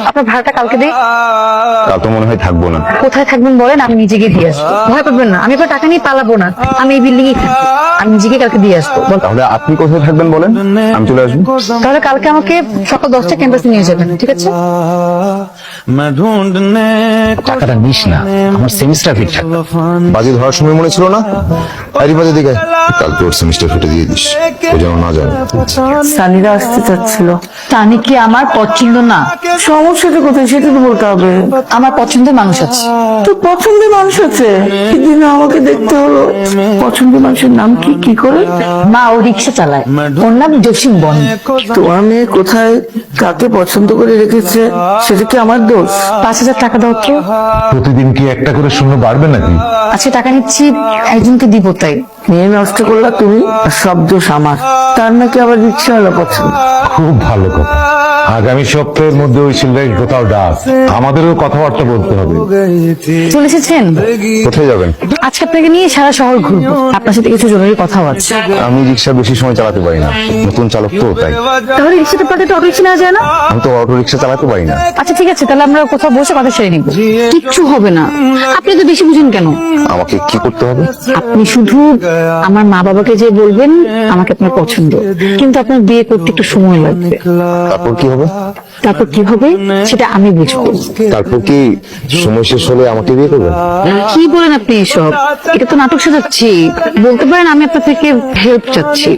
আপনার ভাড়াটা কালকে দিই। কাল তো মনে হয় থাকবো না। কোথায় থাকবেন বলেন, আমি নিজেকে দিয়ে আসবো। ভয় পাবেন না, আমি আপনার টাকা নিয়ে পালাবো না। আমি এই বিল্ডিং এ থাকি, আমি নিজেকে কালকে দিয়ে আসবো। তাহলে আপনি কোথায় থাকবেন বলেন, আমি চলে আসবো। তাহলে কালকে আমাকে সকাল 10টায় ক্যাম্পাসে নিয়ে যাবেন, ঠিক আছে? টাকাটা নিস না, আমার সেমিস্টার ফি থাকবে। বাজি ধরার সময় মনে ছিল না? আরে বাজে দিকে কাল তোর সেমিস্টার ফিটে দিয়ে দিস, ও যেন না জানে। সানিরা আসতে চাচ্ছিল। তানি কি আমার পছন্দ না? সমস্যাটা কোথায় সেটা তো বলতে হবে। আমার পছন্দের মানুষ আছে। তো পছন্দের মানুষ আছে, সেদিন আমাকে দেখতে হলো। পছন্দের মানুষের নাম কি কি করে? মা ও রিক্সা চালায়, ওর নাম জসিম বন। তোমার মেয়ে কোথায় কাকে পছন্দ করে রেখেছে সেটা কি আমার দোষ? 5,000 টাকা দাও তো। প্রতিদিন কি একটা করে শূন্য বাড়বে নাকি? আচ্ছা টাকা নিচ্ছি, একজনকে দিব তাই। মেয়ে নষ্ট করলা তুমি, আর সব দোষ আমার। তার নাকি আবার রিক্সাওয়ালা পছন্দ। খুব ভালো কথা। আগামী সপ্তাহের মধ্যে ওই ছেলেটাকে কোথাও ডাক, আমাদেরও কথাবার্তা বলতে হবে। চলে এসেছেন? কোথায় যাবেন? আজকে আপনাকে নিয়ে সারা শহর ঘুরবো, আপনার সাথে কিছু জরুরি কথাও আছে। আমি রিক্সা বেশি সময় চালাতে পারি না, নতুন চালক তো তাই। তাহলে রিক্সাটা পাঠাতে অটো রিক্সা নেওয়া যায় না? আমি তো অটো রিক্সা চালাতে পারি না। আচ্ছা ঠিক আছে, তাহলে আমরা কোথাও বসে কথা সেরে নিব। কিচ্ছু হবে না, আপনি তো বেশি বুঝেন কেন? আমাকে কি করতে হবে? আপনি শুধু আমার মা বাবাকে যে বলবেন আমাকে আপনার পছন্দ, কিন্তু আপনার বিয়ে করতে একটু সময় লাগবে। তারপর কি হবে? তারপর কি হবে সেটা আমি বুঝবো। তারপর কি সময় শেষ হলে আমাকে বিয়ে করবেন? কি বলেন আপনি এসব? এটা তো নাটক সাজাচ্ছি। বলতে পারেন আমি আপনার থেকে হেল্প চাচ্ছি।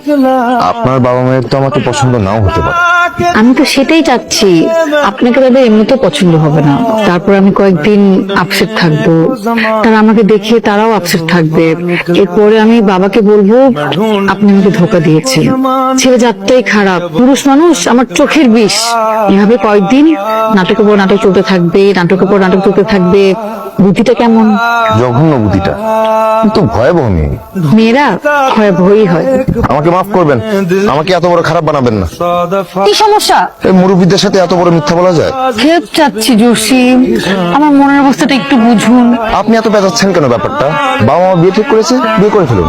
আপনার বাবা মায়ের তো আমাকে পছন্দ নাও হতে পারে। আমি তো সেটাই চাচ্ছি, আপনাকে তাদের এমনিতেও পছন্দ হবে না। তারপর আমি কয়েকদিন আপসেট থাকবো, তারা আমাকে দেখে তারাও আপসেট থাকবে। এরপরে আমি বাবাকে বলবো আপনি আমাকে ধোকা দিয়েছেন, ছেলে জাতটাই খারাপ, পুরুষ মানুষ আমার চোখের বিষ। এভাবে কয়েকদিন নাটকের পর নাটক চলতে থাকবে, নাটকের পর নাটক চলতে থাকবে। বুদ্ধিটা কেমন? জঘন্য বুদ্ধিটা, কিন্তু ভয়াবহ মেয়ে। মেয়েরা ভয়ই হয়। আমাকে মাফ করবেন, আমাকে এত বড় খারাপ বানাবেন না। কি সমস্যা? এই মুরব্বীদের সাথে এত বড় মিথ্যা বলা যায়? হেল্প চাচ্ছি জসিম, আমার মনের অবস্থাটা একটু বুঝুন। আপনি এত পেঁচাচ্ছেন কেন ব্যাপারটা? বাবা মা বিয়ে ঠিক করেছে, বিয়ে করে ফেলুন।